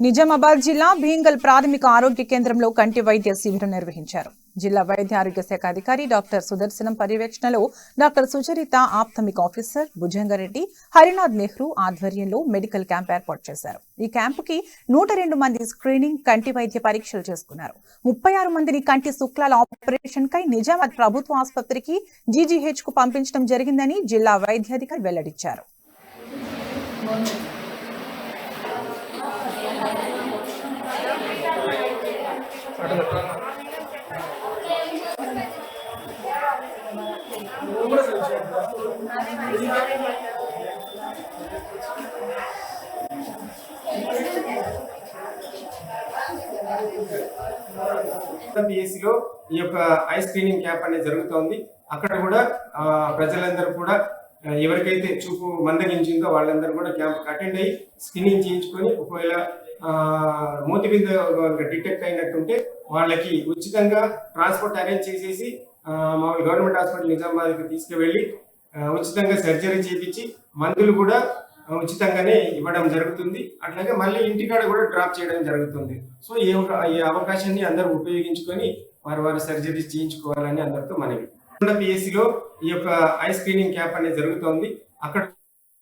నిజామాబాద్ జిల్లా భీంగల్ ప్రాథమిక ఆరోగ్య కేంద్రంలో కంటి వైద్య శిబిరం నిర్వహించారు. జిల్లా వైద్య ఆరోగ్య శాఖ అధికారి డాక్టర్ సుదర్శనం పర్యవేక్షణలో డాక్టర్ సుచరిత, ఆప్థమిక్ ఆఫీసర్ భుజంగారెడ్డి, హరినాథ్ నెహ్రూ ఆధ్వర్యంలో మెడికల్ క్యాంప్ ఏర్పాటు చేశారు. ఈ క్యాంపుకి 102 మంది స్క్రీనింగ్, కంటి వైద్య పరీక్షలు చేసుకున్నారు. 36 మందిని కంటి శుక్లాల ఆపరేషన్ కై నిజామాబాద్ ప్రభుత్వ ఆసుపత్రికి జీజీహెచ్ కు పంపించడం జరిగిందని జిల్లా వైద్యాధికారి వెల్లడించారు. పిఎస్సిలో ఈ యొక్క ఐ స్క్రీనింగ్ క్యాంప్ అనేది జరుగుతోంది. అక్కడ కూడా ప్రజలందరూ కూడా ఎవరికైతే చూపు మందగించిందో వాళ్ళందరూ కూడా క్యాంప్ అటెండ్ అయ్యి స్క్రీనింగ్ చేయించుకొని ఒకవేళ మూతి మీద డిటెక్ట్ అయినట్టుంటే వాళ్ళకి ఉచితంగా ట్రాన్స్పోర్ట్ అరేంజ్ చేసేసి మామూలు గవర్నమెంట్ హాస్పిటల్ నిజామాబాద్కి తీసుకువెళ్ళి ఉచితంగా సర్జరీ చేయించి మందులు కూడా ఉచితంగానే ఇవ్వడం జరుగుతుంది. అట్లాగే మళ్ళీ ఇంటికాడ కూడా డ్రాప్ చేయడం జరుగుతుంది. సో ఈ అవకాశాన్ని అందరూ ఉపయోగించుకొని వారి సర్జరీ చేయించుకోవాలని అందరితో మనవి. పిఎస్సిలో ఈ యొక్క ఐ స్క్రీనింగ్ క్యాంప్ అనేది జరుగుతోంది. అక్కడ